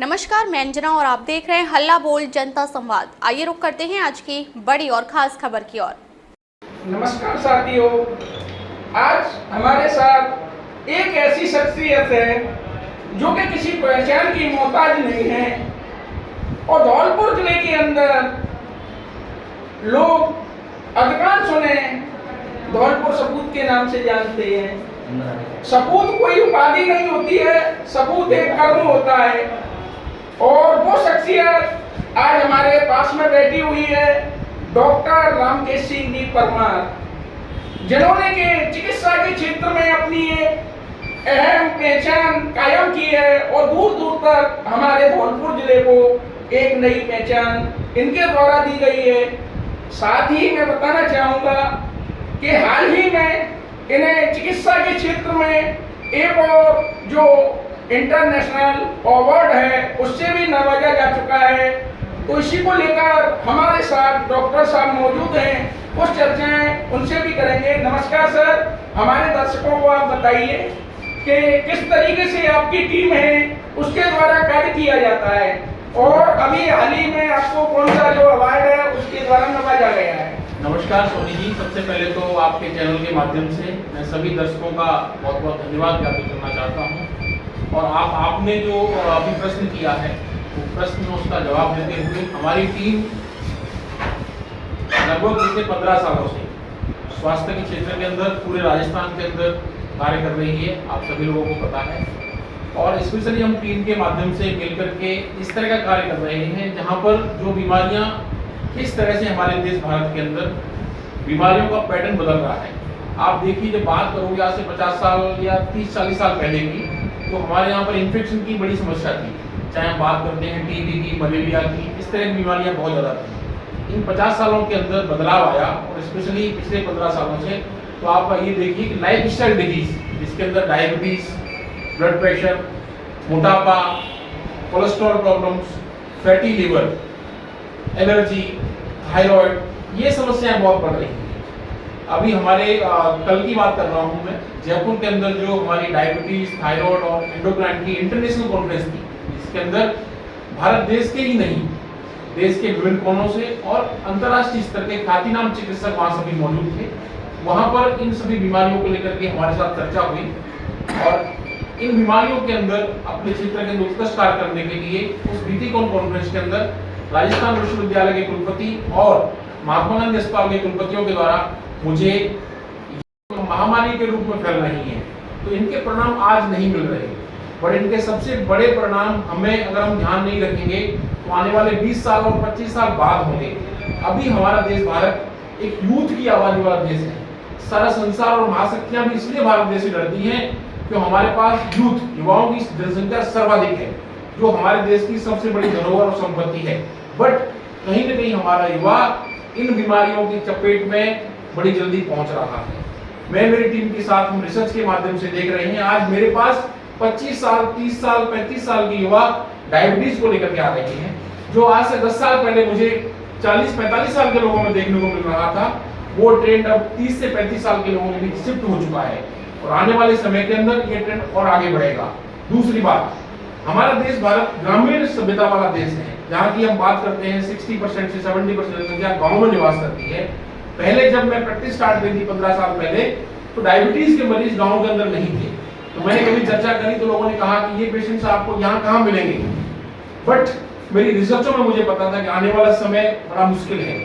नमस्कार, मैं अंजना और आप देख रहे हैं हल्ला बोल जनता संवाद। आइए रुक करते हैं आज की बड़ी और खास खबर की ओर। नमस्कार साथियों, आज हमारे साथ एक ऐसी शख्सियत है जो कि किसी पहचान की मोहताज नहीं है और धौलपुर जिले के अंदर लोग अधिकांश उन्हें धौलपुर सपूत के नाम से जानते हैं। सपूत कोई उपाधि नहीं होती है, सपूत एक कर्म होता है। और वो शख्सियत आज हमारे पास में बैठी हुई है, डॉक्टर रामकेश सिंह जी परमार, जिन्होंने के चिकित्सा के क्षेत्र में अपनी एक अहम पहचान कायम की है और दूर दूर तक हमारे धौलपुर जिले को एक नई पहचान इनके द्वारा दी गई है। साथ ही मैं बताना चाहूँगा कि हाल ही में इन्हें चिकित्सा के क्षेत्र में एक और जो इंटरनेशनल अवार्ड है उससे भी नवाजा जा चुका है। तो इसी को लेकर हमारे साथ डॉक्टर साहब मौजूद हैं, कुछ चर्चाएं उनसे भी करेंगे। नमस्कार सर, हमारे दर्शकों को आप बताइए कि किस तरीके से आपकी टीम है उसके द्वारा कार्य किया जाता है और अभी हाल ही में आपको कौन सा जो अवार्ड है उसके द्वारा नवाजा गया है। नमस्कार सोनी जी, सबसे पहले तो आपके चैनल के माध्यम से मैं सभी दर्शकों का बहुत बहुत धन्यवाद ज्ञापित करना चाहता हूं। और आपने जो अभी प्रश्न किया है वो प्रश्न में उसका जवाब देते हुए हमारी टीम लगभग पिछले 15 सालों से स्वास्थ्य के क्षेत्र के अंदर पूरे राजस्थान के अंदर कार्य कर रही है, आप सभी लोगों को पता है। और स्पेशली हम टीम के माध्यम से मिलकर के इस तरह का कार्य कर रहे हैं जहाँ पर जो बीमारियाँ किस तरह से हमारे देश भारत के अंदर बीमारियों का पैटर्न बदल रहा है। आप देखिए, जब बात करोगे आज से 50 साल या 30-40 साल पहले की, तो हमारे यहाँ पर इन्फेक्शन की बड़ी समस्या थी। चाहे हम बात करते हैं टीबी की, मलेरिया की, इस तरह की बीमारियाँ बहुत ज़्यादा थी। इन 50 सालों के अंदर बदलाव आया और स्पेशली पिछले 15 सालों से तो आप ये देखिए कि लाइफ स्टाइल डिजीज, जिसके अंदर डायबिटीज, ब्लड प्रेशर, मोटापा, cholesterol problems, fatty liver, allergy, thyroid, ये समस्याएं बहुत बढ़ रही हैं। अभी हमारे कल की बात कर रहा हूँ मैं, जयपुर के अंदर जो हमारी डायबिटीज, थायराइड और एंडोक्राइन की इंटरनेशनल कॉन्फ्रेंस थी, जिसके अंदर भारत देश के ही नहीं, देश के विभिन्न कोनों से और अंतर्राष्ट्रीय स्तर के ख्यातिनाम चिकित्सक वहाँ सभी मौजूद थे। वहाँ पर इन सभी बीमारियों को लेकर के हमारे साथ चर्चा हुई और इन बीमारियों के अंदर अपने क्षेत्र के उत्कृष्ट कार्य करने के लिए उस बीटीकॉन कॉन्फ्रेंस के अंदर राजस्थान विश्वविद्यालय के कुलपति और महात्मा गांधी अस्पताल के कुलपतियों के द्वारा मुझे महामारी के रूप में फैल रही है, तो इनके परिणाम आज नहीं मिल रहे, बट इनके सबसे बड़े परिणाम हमें अगर हम ध्यान नहीं रखेंगे तो आने वाले 20 साल और 25 साल बाद होंगे। अभी हमारा देश भारत एक यूथ की आबादी वाला देश है। सारा संसार और महाशक्तियां भी इसलिए भारत देश से डरती हैं क्योंकि हमारे पास यूथ, युवाओं की जनसंख्या सर्वाधिक है, जो हमारे देश की सबसे बड़ी धरोहर और संपत्ति है। बट कहीं न कहीं हमारा युवा इन बीमारियों की चपेट में बड़ी जल्दी पहुंच रहा है। मैं मेरी टीम के साथ हम रिसर्च के माध्यम से देख रहे हैं, आज मेरे पास 25 साल, 30 साल, 35 साल के युवा डायबिटीज को लेकर के आ रहे हैं, जो आज से 10 साल पहले मुझे 40-45 साल के लोगों में देखने को मिल रहा था। वो ट्रेंड अब 30 से 35 साल के लोगों में भी शिफ्ट हो चुका है और आने वाले समय के अंदर ये ट्रेंड और आगे बढ़ेगा। दूसरी बात, हमारा देश भारत ग्रामीण सभ्यता वाला देश है, जहाँ की हम बात करते हैं 60% से 70% जनसंख्या गाँव में निवास करती है। पहले जब मैं प्रैक्टिस स्टार्ट की थी 15 साल पहले, तो डायबिटीज के मरीज गाँव के अंदर नहीं थे। तो मैंने कभी चर्चा करी तो लोगों ने कहा कि ये पेशेंट्स आपको यहाँ कहाँ मिलेंगे, बट मेरी रिसर्चों में मुझे पता था कि आने वाला समय बड़ा मुश्किल है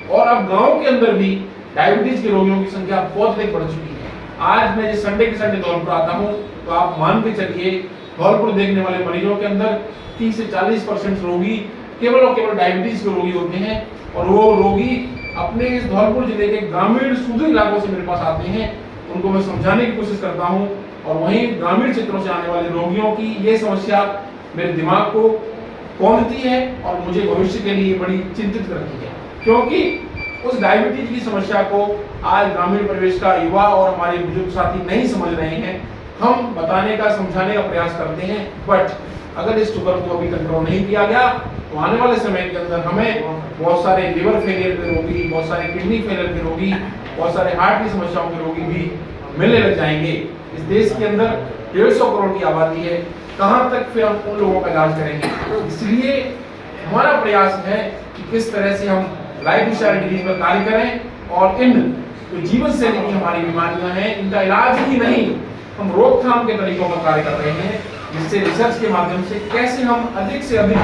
और अब गाँव के अंदर भी डायबिटीज के रोगियों की संख्या बहुत अधिक बढ़ चुकी है। आज मैं जिस संडे के संडे धौलपुर आता हूँ तो आप मान के चलिए धौलपुर देखने वाले मरीजों के अंदर 30 से 40% रोगी केवल और केवल डायबिटीज के रोगी होते हैं और वो रोगी अपने इस धौलपुर जिले के ग्रामीण सुदूर इलाकों से मेरे पास आते हैं। उनको मैं समझाने की कोशिश करता हूँ और वहीं ग्रामीण क्षेत्रों से आने वाले रोगियों की ये समस्या मेरे दिमाग को कौंधती है और मुझे भविष्य के लिए बड़ी चिंतित करती है, क्योंकि उस डायबिटीज की समस्या को आज ग्रामीण परिवेश का युवा और हमारे बुजुर्ग साथी नहीं समझ रहे हैं। हम बताने का, समझाने का प्रयास करते हैं, बट अगर इस शुगर को अभी कंट्रोल नहीं किया गया तो आने वाले समय के अंदर हमें बहुत सारे लिवर फेलियर के रोगी, बहुत सारे किडनी फेलियर के रोगी, बहुत सारे हार्ट की समस्याओं के रोगी भी मिलने लग जाएंगे। इस देश के अंदर 150 करोड़ की आबादी है, कहाँ तक फिर हम उन लोगों का इलाज करेंगे। इसलिए हमारा प्रयास है कि किस तरह से हम लाइफ स्टाइल डिजीज पर कार्य करें और इन जो जीवन शैली की हमारी बीमारियां हैं इनका इलाज ही नहीं, हम रोकथाम के तरीकों पर कार्य कर रहे हैं, जिससे रिसर्च के माध्यम से कैसे हम अधिक से अधिक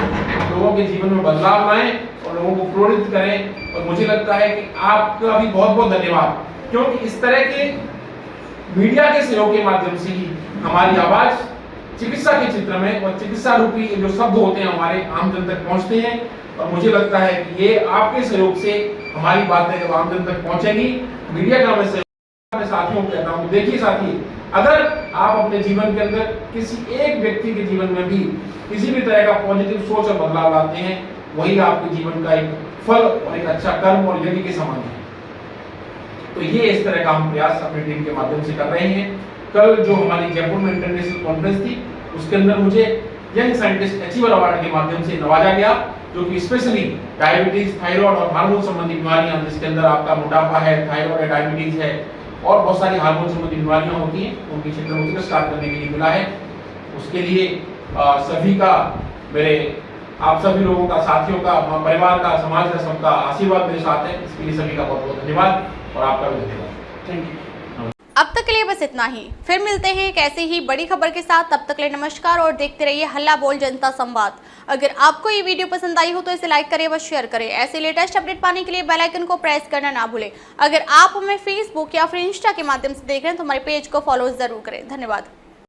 लोगों के जीवन में बदलाव लाएं और लोगों को प्रेरित करें। और मुझे लगता है कि आपका भी बहुत बहुत धन्यवाद, क्योंकि इस तरह के मीडिया के सहयोग के माध्यम से ही हमारी आवाज चिकित्सा के क्षेत्र में और चिकित्सा रूपी जो शब्द होते हैं हमारे आम जन तक पहुंचते हैं। और मुझे लगता है कि ये आपके सहयोग से हमारी बातें जब आम जन तक पहुंचेगी, मीडिया का मैं अपने साथियों को कहता हूँ, देखिए साथी, अगर आप अपने जीवन के अंदर किसी एक व्यक्ति के जीवन में भी किसी भी तरह का पॉजिटिव सोच और बदलाव लाते हैं, वही आपके जीवन का एक फल और एक अच्छा कर्म और यज्ञ के समान है। तो ये इस तरह का हम प्रयास अपनी टीम के माध्यम से कर रहे हैं। कल जो हमारी जयपुर में इंटरनेशनल कॉन्फ्रेंस थी, उसके अंदर मुझे यंग साइंटिस्ट अचीवर अवार्ड के माध्यम से नवाजा गया, जो कि स्पेशली डायबिटीज, थायराइड और हार्मोन संबंधी बीमारियां, जिसके अंदर आपका मोटापा है, थायराइड है, डायबिटीज है और बहुत सारी हार्मोन संबंधी बीमारियां होती हैं, उनके क्षेत्र में उत्कृष्ट करने के लिए मिला है। उसके लिए सभी का, मेरे आप सभी लोगों का, साथियों का, परिवार का, समाज का, सबका आशीर्वाद मेरे साथ है। इसके लिए सभी का बहुत बहुत धन्यवाद और आपका भी धन्यवाद। Thank you. अब तक के लिए बस इतना ही, फिर मिलते हैं एक ऐसी ही बड़ी खबर के साथ। तब तक के लिए नमस्कार और देखते रहिए हल्ला बोल जनता संवाद। अगर आपको ये वीडियो पसंद आई हो तो इसे लाइक करें व शेयर करें। ऐसे लेटेस्ट अपडेट पाने के लिए बेल आइकन को प्रेस करना ना भूलें। अगर आप हमें फेसबुक या फिर इंस्टा के माध्यम से देख रहे हैं तो हमारे पेज को फॉलो जरूर करें। धन्यवाद।